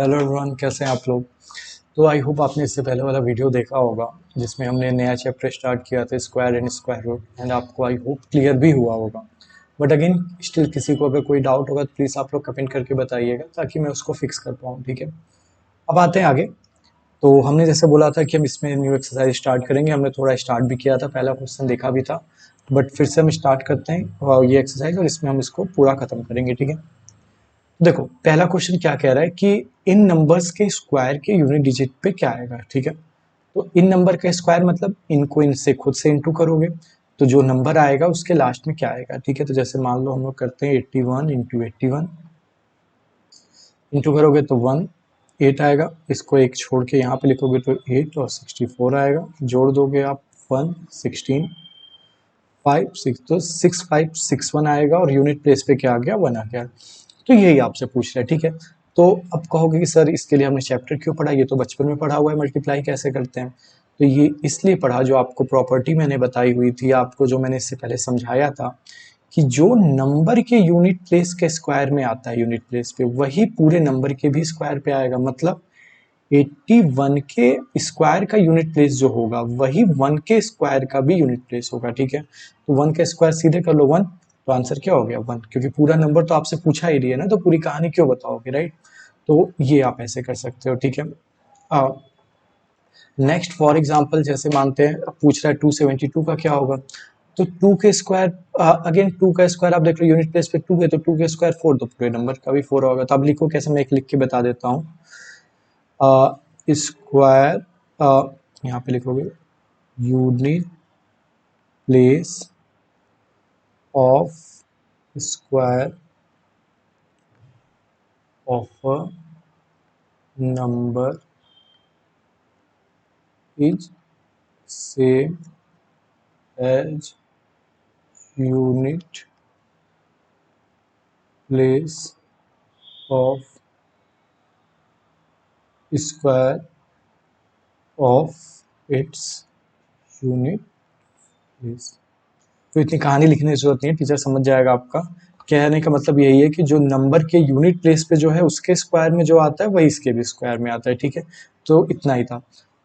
Hello everyone, कैसे हैं आप लोग। तो आई होप आपने इससे पहले वाला वीडियो देखा होगा जिसमें हमने नया चैप्टर स्टार्ट किया था, square and square root, and आपको आई होप क्लियर भी हुआ होगा। बट अगेन स्टिल किसी को अगर कोई डाउट होगा तो प्लीज़ आप लोग कमेंट करके बताइएगा ताकि मैं उसको फिक्स कर पाऊँ। ठीक है, अब आते हैं आगे। तो हमने जैसे बोला था कि हम इसमें न्यू एक्सरसाइज स्टार्ट करेंगे, हमने थोड़ा स्टार्ट भी किया था, पहला क्वेश्चन देखा भी था, बट फिर से हम स्टार्ट करते हैं ये एक्सरसाइज और इसमें हम इसको पूरा खत्म करेंगे। ठीक है, देखो पहला क्वेश्चन क्या कह रहा है कि इन नंबर्स के स्क्वायर के यूनिट डिजिट पे क्या आएगा। ठीक है, तो इन नंबर का स्क्वायर मतलब इनको इनसे खुद से इंटू करोगे तो जो नंबर आएगा उसके लास्ट में क्या आएगा। ठीक है, तो जैसे मान लो हम लोग करते हैं 81 इंटू 81, इंटू करोगे तो 8 आएगा, इसको एक छोड़ के यहाँ पे लिखोगे तो 8 और 64 आएगा, जोड़ दोगे आप 1 16 5 6 तो 6561 आएगा और यूनिट प्लेस पे क्या आ गया, 1 आ गया। तो यही आपसे पूछ रहा है। ठीक है, तो अब कहोगे कि सर इसके लिए हमने चैप्टर क्यों पढ़ा, ये तो बचपन में पढ़ा हुआ है, मल्टीप्लाई कैसे करते हैं। तो ये इसलिए पढ़ा, जो आपको प्रॉपर्टी मैंने बताई हुई थी, आपको जो मैंने इससे पहले समझाया था कि जो नंबर के यूनिट प्लेस के स्क्वायर में आता है यूनिट प्लेस पे, वही पूरे नंबर के भी स्क्वायर पे आएगा। मतलब 81 के स्क्वायर का यूनिट प्लेस जो होगा वही 1 के स्क्वायर का भी यूनिट प्लेस होगा। ठीक है, तो 1 का स्क्वायर सीधे कर लो 1, तो आंसर क्या हो गया 1, क्योंकि पूरा नंबर तो आपसे पूछा ही नहीं है ना, तो पूरी कहानी क्यों बताओगे, राइट। तो ये आप ऐसे कर सकते हो। ठीक है, नेक्स्ट फॉर एग्जांपल जैसे मानते हैं, अब पूछ रहा है 272 का क्या होगा। तो 2 के स्क्वायर, अगेन 2 का स्क्वायर आप देख लो यूनिट प्लेस पे 2 है, तो 2 के स्क्वायर 4, तो पूरे नंबर का भी 4 होगा। तो अब लिखो कैसे, मैं एक लिख के बता देता हूँ। स्क्वायर, यहाँ पे लिखोगे unit place of square of a number is same as unit place of square of its unit place. तो इतनी कहानी लिखने की जरूरत नहीं है, टीचर समझ जाएगा आपका। कहने का मतलब यही है कि जो नंबर के यूनिट प्लेस पे जो है उसके स्क्वायर में जो आता है वही इसके भी स्क्वायर में आता है। ठीक है, तो इतना ही था।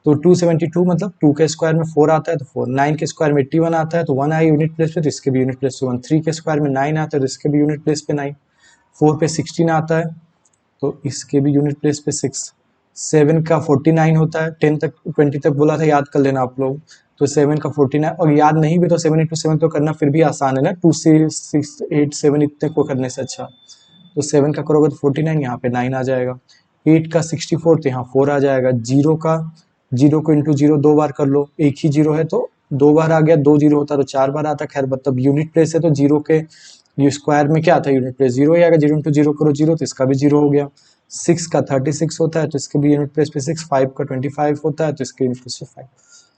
तो 272 मतलब 2 के स्क्वायर में 4 आता है तो 4, 9 के स्क्वायर में 81 आता है तो 1 आया यूनिट प्लेस पे, तो इसके भी यूनिट प्लेस पे 1, 3 के स्क्वायर में 9 आता है तो इसके भी यूनिट प्लेस पे 9, 4 पे 16 आता है तो इसके भी यूनिट प्लेस पे 6, 7 का 49 होता है, 10 तक 20 तक बोला था, याद कर लेना आप लोग। तो 7 का 49, और याद नहीं भी तो 7 इंटू 7 तो करना फिर भी आसान है ना, 2 से 6 8 7 इतने को करने से अच्छा। तो 7 का करोगे तो 49, यहाँ पे 9 आ जाएगा। 8 का 64 तो यहाँ 4 आ जाएगा। जीरो को इंटू जीरो 2 बार कर लो, एक ही जीरो है तो 2 बार आ गया, 2 जीरो होता तो 4 बार आता। खैर मतलब यूनिट प्लेस है तो जीरो के ये स्क्वायर में क्या आता है, यूनिट प्लेस 0 ही आएगा। 0 इंटू जीरो करो 0, तो इसका भी 0 हो गया। 6 का 36 होता है तो इसके भी यूनिट प्लेस पे 6, 5 का 25 होता है तो इसके यूनिट प्लेस पे 5।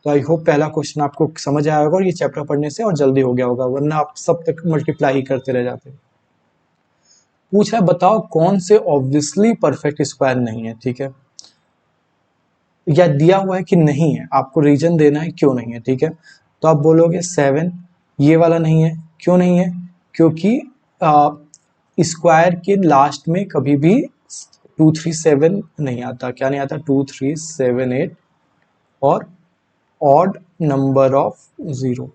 तो आई होप पहला क्वेश्चन आपको समझ आया होगा और ये चैप्टर पढ़ने से और जल्दी हो गया होगा, वरना आप सब तक मल्टीप्लाई ही करते रह जाते। पूछ रहा है बताओ कौन से ऑब्वियसली परफेक्ट स्क्वायर नहीं है। ठीक है, या दिया हुआ है कि नहीं है, आपको रीजन देना है क्यों नहीं है। ठीक है, तो आप बोलोगे 7 ये वाला नहीं है। क्यों नहीं है, क्योंकि स्क्वायर के लास्ट में कभी भी 237 नहीं आता। क्या नहीं आता, 2378 और ऑड नंबर ऑफ 0।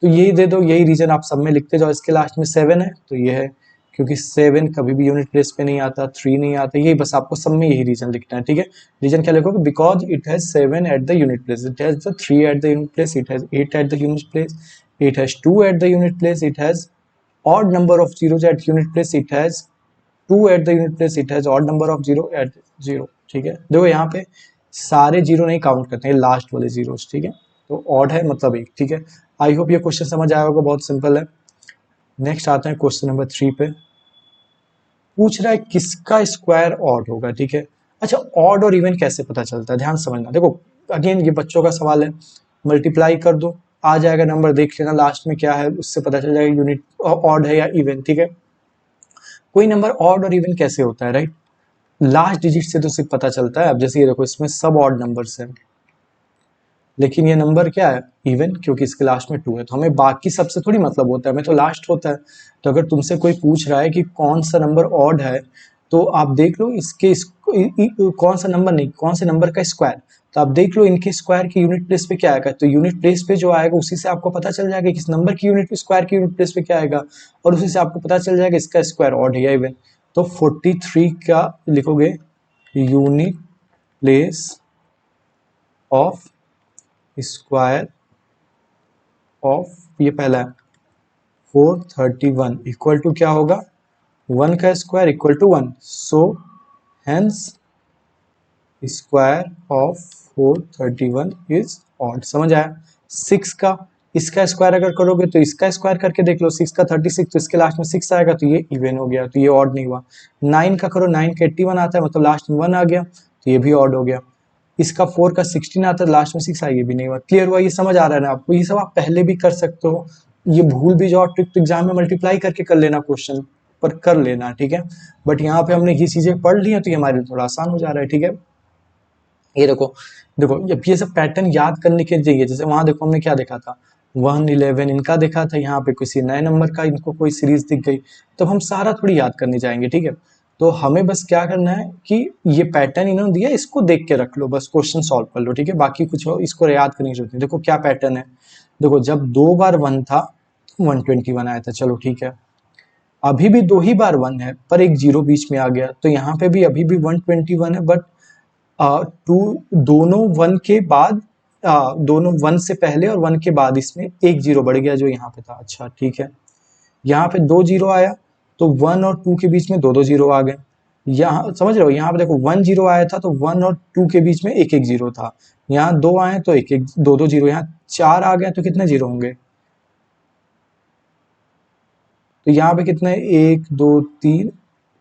तो यही दे दो, यही रीजन आप सब में लिखते जाओ। इसके लास्ट में 7 है तो ये है, क्योंकि 7 कभी भी यूनिट प्लेस पे नहीं आता, 3 नहीं आता, यही बस आपको सब में यही रीजन लिखना है। ठीक है, रीजन क्या लिखोगे, because it has 7 at the unit place, it has the 3 at the unit place, it has 8 at the unit place, it has 2 at the unit place, it has odd number of zeros at unit place, it has 2 at the unit place, it has odd number of 0 at 0। ठीक है, देखो यहाँ पे सारे zero नहीं count करते हैं, last वाले जीरोस। ठीक है, तो ऑड है मतलब 1। ठीक है, आई होप ये क्वेश्चन समझ आया होगा, बहुत सिंपल है। नेक्स्ट आते हैं क्वेश्चन नंबर 3 पे। पूछ रहा है किसका स्क्वायर ऑड होगा। ठीक है, अच्छा ऑड और इवन कैसे पता चलता है, ध्यान समझना। देखो अगेन ये बच्चों का सवाल है, मल्टीप्लाई कर दो आ जाएगा नंबर, देख लेना लास्ट में क्या है, उससे पता चल जाएगा यूनिट ऑड है या इवन। ठीक है, कोई नंबर ऑड और इवन कैसे होता है, राइट, लास्ट डिजिट से तो सिर्फ पता चलता है। अब जैसे ये देखो इसमें सब ऑड नंबर्स हैं, लेकिन ये नंबर क्या है, इवन, क्योंकि इसके लास्ट में 2 है, तो हमें बाकी सबसे थोड़ी मतलब होता है, हमें तो लास्ट होता है। तो अगर तुमसे कोई पूछ रहा है कि कौन सा नंबर ऑड है, तो आप देख लो इसके कौन सा नंबर नहीं, कौन से नंबर का स्क्वायर, तो आप देख लो इनके स्क्वायर की यूनिट प्लेस पे क्या आएगा, तो यूनिट प्लेस पे जो आएगा उसी से आपको पता चल जाएगा किस नंबर की यूनिट स्क्वायर की यूनिट प्लेस पे क्या आएगा, और उसी से आपको पता चल जाएगा इसका स्क्वायर ऑड है या इवन। तो 43 का लिखोगे unit place of square of, ये पहला है 431 इक्वल टू क्या होगा, 1 का square equal to 1, so hence square of 431 is odd. समझ आया। 6 का, इसका स्क्वायर अगर करोगे तो इसका स्क्वायर करके देख लो, 6 का 36 तो इसके लास्ट में 6 आएगा, तो ये इवन हो गया, तो ये ऑड नहीं हुआ। 9 का करो, 9 का 81 आता है, मतलब लास्ट में 1 आ गया, तो ये भी ऑड हो गया। इसका 4 का 16 आता है, लास्ट में 6 आएगी, भी नहीं हुआ। क्लियर हुआ, ये समझ आ रहा है ना आपको, ये सब आप पहले भी कर सकते हो, ये भूल भी जाओ ट्रिक तो एग्जाम में मल्टीप्लाई करके कर लेना, क्वेश्चन पर कर लेना, ठीक है। बट यहाँ पे हमने ये चीजें पढ़ ली है तो ये हमारे लिए थोड़ा आसान हो जा रहा है, ठीक है। ये देखो, देखो ये सब पैटर्न याद करने के चाहिए, जैसे वहां देखो हमने क्या देखा था, 111 इनका देखा था, यहाँ पे किसी नए नंबर का इनको कोई सीरीज दिख गई, तो हम सारा थोड़ी याद करने जाएंगे, ठीक है। तो हमें बस क्या करना है कि ये पैटर्न इन्होंने दिया, इसको देख के रख लो, बस क्वेश्चन सॉल्व कर लो, ठीक है। बाकी कुछ हो इसको याद करने की जरूरत नहीं। देखो क्या पैटर्न है, देखो जब 2 बार 1 था 121 आया था, चलो ठीक है। अभी भी 2 ही बार 1 है पर एक जीरो बीच में आ गया, तो यहाँ पे भी अभी भी 121 है, बट टू दोनों 1 के बाद, दोनों 1 से पहले और 1 के बाद इसमें एक जीरो बढ़ गया जो यहाँ पे था। अच्छा ठीक है, यहाँ पे 2 जीरो आया, तो 1 और 2 के बीच में 2 जीरो आ गए। यहाँ समझ रहे हो, यहाँ पे देखो 1 जीरो आया था तो 1 और 2 के बीच में एक एक जीरो था, यहाँ 2 आए तो एक एक दो जीरो, यहाँ 4 आ गए तो कितने जीरो होंगे, तो यहाँ पे कितने, 1 2 3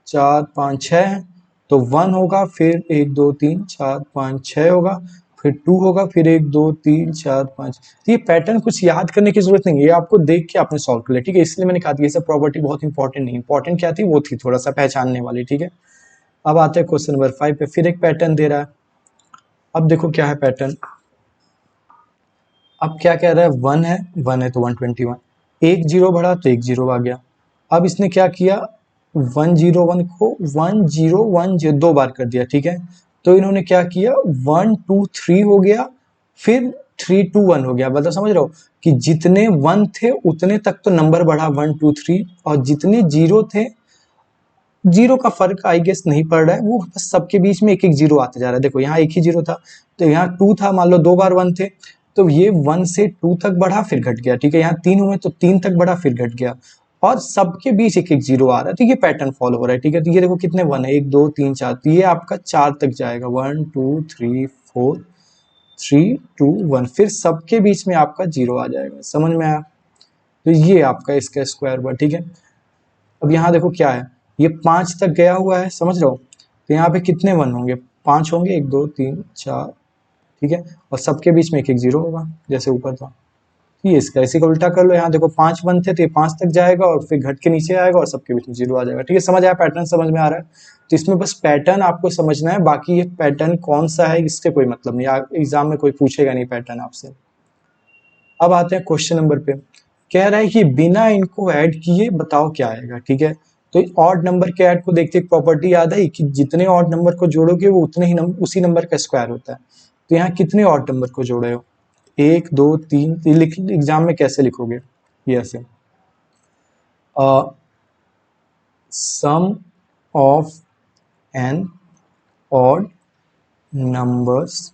4 5 6, तो 1 होगा, फिर 1 2 3 4 5 6 होगा, फिर 2 होगा, फिर 1 2 3 4 5। तो ये पैटर्न कुछ याद करने की जरूरत नहीं है, ये आपको देख के आपने सॉल्व कर लिया, ठीक है। इसलिए मैंने कहा था ये सब प्रॉपर्टी बहुत इंपॉर्टेंट नहीं, इंपॉर्टेंट क्या थी वो थी थोड़ा सा पहचानने वाली, ठीक है। अब आते हैं क्वेश्चन नंबर 5 पे, फिर एक पैटर्न दे रहा है। अब देखो क्या है पैटर्न, अब क्या कह रहा है, 1 है तो 121, एक जीरो बढ़ा तो एक जीरो आ गया। अब इसने क्या किया, 101 को 1010 दो बार कर दिया, ठीक है। तो इन्होंने क्या किया, 1 2 3 हो गया, फिर 3 2 1 हो गया, मतलब समझ रहे हो कि जितने 1 थे उतने तक तो नंबर बढ़ा 1 2 3, और जितने जीरो थे, जीरो का फर्क आई गेस नहीं पड़ रहा है, वो बस सबके बीच में एक एक जीरो आता जा रहा है। देखो यहाँ एक ही जीरो था, तो यहाँ 2 था, मान लो 2 बार 1 थे, तो ये 1 से 2 तक बढ़ा फिर घट गया, ठीक है। यहाँ 3 हुए तो 3 तक बढ़ा फिर घट गया, और सबके बीच एक एक जीरो आ रहा है, तो ये पैटर्न फॉलो हो रहा है, ठीक है। तो ये देखो कितने 1 है, 1 2 3 4, तो ये आपका 4 तक जाएगा, 1 2 3 4 3 2 1, फिर सबके बीच में आपका जीरो आ जाएगा, समझ में आया। तो ये आपका इसका स्क्वायर हुआ, ठीक है। अब यहाँ देखो क्या है, ये 5 तक गया हुआ है, समझ रहे हो, तो यहाँ पे कितने 1 होंगे, 5 होंगे, 1 2 3 4, ठीक है, और सबके बीच में एक एक जीरो होगा जैसे ऊपर था। ये इसका, इसी को उल्टा कर लो, यहाँ देखो 5 1 थे तो ये 5 तक जाएगा और फिर घट के नीचे आएगा और सबके बीच में जीरो आ जाएगा, ठीक है। समझ आया, पैटर्न समझ में आ रहा है। तो इसमें बस पैटर्न आपको समझना है, बाकी ये पैटर्न कौन सा है इससे कोई मतलब नहीं, एग्जाम में कोई पूछेगा नहीं पैटर्न आपसे। अब आते हैं क्वेश्चन नंबर पे, कह रहा है कि बिना इनको ऐड किए बताओ क्या आएगा, ठीक है। तो ऑड नंबर के ऐड को देखते एक प्रॉपर्टी याद है कि जितने ऑड नंबर को जोड़ोगे वो उतने ही उसी नंबर का स्क्वायर होता है। तो यहाँ कितने ऑड नंबर को जोड़े हो, 1 2 3, लिख एग्जाम में कैसे लिखोगे, ये ऐसे, sum of n odd numbers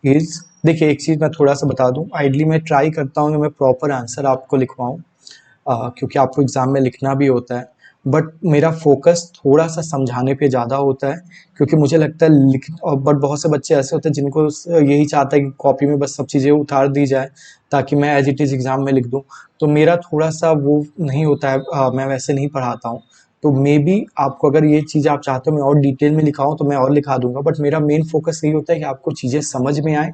is, देखिए एक चीज मैं थोड़ा सा बता दूं, आइडली मैं ट्राई करता हूँ कि मैं प्रॉपर आंसर आपको लिखवाऊं, क्योंकि आपको एग्जाम में लिखना भी होता है, बट मेरा फोकस थोड़ा सा समझाने पे ज़्यादा होता है, क्योंकि मुझे लगता है लिख, और बट बहुत से बच्चे ऐसे होते हैं जिनको यही चाहता है कि कॉपी में बस सब चीज़ें उतार दी जाए ताकि मैं एज इट इज़ एग्जाम में लिख दूं, तो मेरा थोड़ा सा वो नहीं होता है, मैं वैसे नहीं पढ़ाता हूँ। तो मे बी आपको अगर ये चीज़ आप चाहते हो मैं और डिटेल में लिखाऊं तो मैं और लिखा दूंगा, बट मेरा मेन फोकस यही होता है कि आपको चीज़ें समझ में आए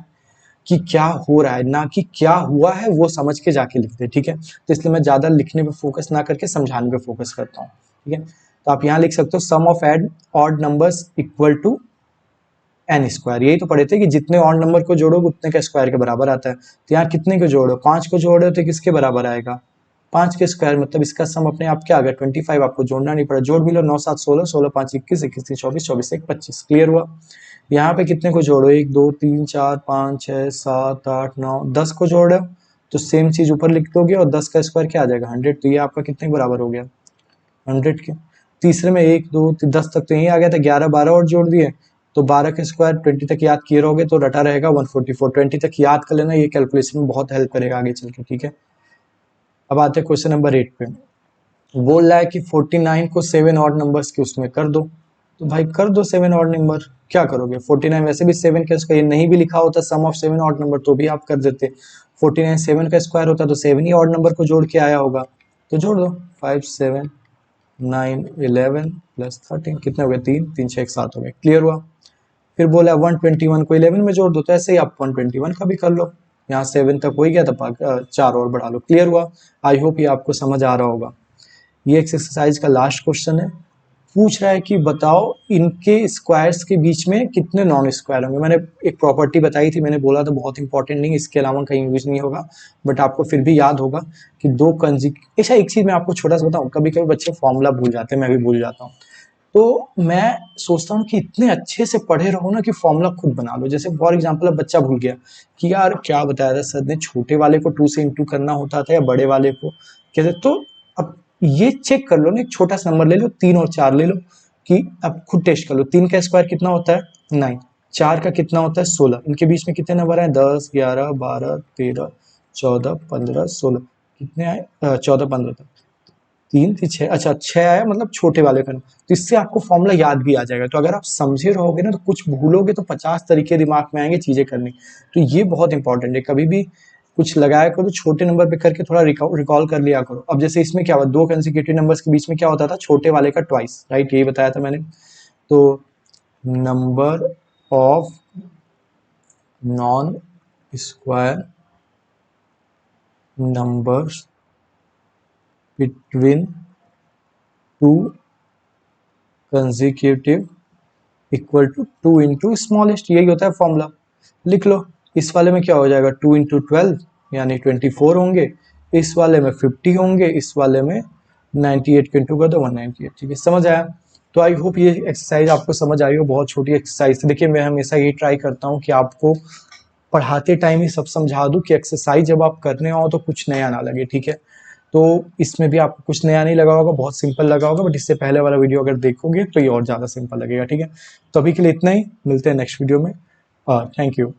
कि क्या हो रहा है, ना कि क्या हुआ है वो समझ के जाके लिखते, ठीक है। तो इसलिए मैं ज़्यादा लिखने पे फोकस ना करके समझाने पे फोकस करता हूँ, ठीक है। तो आप यहाँ लिख सकते हो sum of n odd numbers equal to n square, यही तो पढ़े थे कि जितने ऑड नंबर को जोड़ोगे उतने का स्क्वायर के बराबर आता है। तो यहाँ कितने को जोड़ो, 5 को जोड़ो तो किसके बराबर आएगा, 5 के स्क्वायर मतलब इसका सम अपने आप क्या आ गया 25, आपको जोड़ना नहीं पड़ा, जोड़ भी लो, 9 7 16, 16 5 21, 21 3 24, 24 1 25, क्लियर हुआ। यहाँ पे कितने को जोड़ो, 1 2 3 4 5 6 7 8 9 10 को जोड़ रहे हो तो सेम चीज ऊपर लिख दोगे और 10 का स्क्वायर क्या आ जाएगा 100, तो ये आपका कितने के बराबर हो गया 100 के। तीसरे में 1 2 10 तक तो यही आ गया था, 11 12 और जोड़ दिए तो 12 के स्क्वायर 20 तक याद किए रहोगे तो रटा रहेगा 144, 20 तक याद कर लेना, ये कैलकुलेशन में बहुत हेल्प करेगा आगे चल के, ठीक है। अब आते हैं क्वेश्चन नंबर 8 पे। बोल रहा है कि 49 को 7 ऑड नंबर्स के उसमें कर दो, तो भाई कर दो 7 ऑड नंबर, क्या करोगे 49 वैसे भी 7 का स्क्वायर नहीं भी लिखा होता सम ऑफ 7 ऑड नंबर तो भी आप कर देते, 49 7 का स्क्वायर होता तो 7 ही ऑड नंबर को जोड़ के आया होगा, तो जोड़ दो 5 7 9 11 प्लस 13 कितने हो गए 3 3 6 7 हो गए, क्लियर हुआ। फिर बोला 121 को 11 में जोड़ दो, तो ऐसे ही आप 121 का भी कर लो, यहाँ 7 तक हो ही गया तो 4 और बढ़ा लो, क्लियर हुआ। आई होप ये आपको समझ आ रहा होगा। ये एक्सरसाइज का लास्ट क्वेश्चन है, पूछ रहा है कि बताओ इनके स्क्वायर्स के बीच में कितने नॉन स्क्वायर होंगे। मैंने एक प्रॉपर्टी बताई थी, मैंने बोला था बहुत इंपॉर्टेंट नहीं, इसके अलावा कहीं यूज नहीं होगा, बट आपको फिर भी याद होगा कि दो अच्छा एक चीज मैं आपको छोटा सा बताऊं, कभी कभी बच्चे फॉर्मूला भूल जाते हैं, मैं भी भूल जाता हूँ, तो मैं सोचता हूँ कि इतने अच्छे से पढ़े रहो ना कि फॉर्मूला खुद बना लो। जैसे फॉर एग्जांपल अब बच्चा भूल गया कि यार क्या बताया था सर ने, छोटे वाले को 2 से इंटू करना होता था या बड़े वाले को कैसे, तो अब ये चेक कर लो ना, एक छोटा सा नंबर ले लो 3 और 4 ले लो कि अब खुद टेस्ट कर लो, 3 का स्क्वायर कितना होता है 9, 4 का कितना होता है 16, इनके बीच में कितने नंबर आए 10 11 12 13 14 15 16, कितने आए 14 15 तक, 3 थी 6, अच्छा 6 आया मतलब छोटे वाले का, तो इससे आपको फॉर्मूला याद भी आ जाएगा। तो अगर आप समझे रहोगे ना तो कुछ भूलोगे तो 50 तरीके दिमाग में आएंगे चीजें करने, तो ये बहुत इंपॉर्टेंट है। कभी भी कुछ लगाया करो तो छोटे नंबर पे करके थोड़ा रिकॉल कर लिया करो। अब जैसे इसमें क्या हुआ, दो कंसेक्यूटिव नंबर्स के बीच में क्या होता था छोटे वाले का ट्वाइस, राइट, यही बताया था मैंने। तो number of non square numbers between two consecutive equal to 2 into smallest, यही होता है फॉर्मूला, लिख लो। इस वाले में क्या हो जाएगा 2 इंटू 12 यानी 24 होंगे, इस वाले में 50 होंगे, इस वाले में 98 के इंटू कर दो 198, ठीक है, समझ आया। तो आई होप ये एक्सरसाइज आपको समझ आई हो, बहुत छोटी एक्सरसाइज। देखिए मैं हमेशा ये ट्राई करता हूँ कि आपको पढ़ाते टाइम ही सब समझा दूं कि एक्सरसाइज जब आप करने आओ तो कुछ नया ना लगे, ठीक है। तो इसमें भी आपको कुछ नया नहीं लगा होगा, बहुत सिंपल लगा होगा, बट इससे पहले वाला वीडियो अगर देखोगे तो ये और ज़्यादा सिंपल लगेगा, ठीक है। तो अभी के लिए इतना ही, मिलते हैं नेक्स्ट वीडियो में, थैंक यू।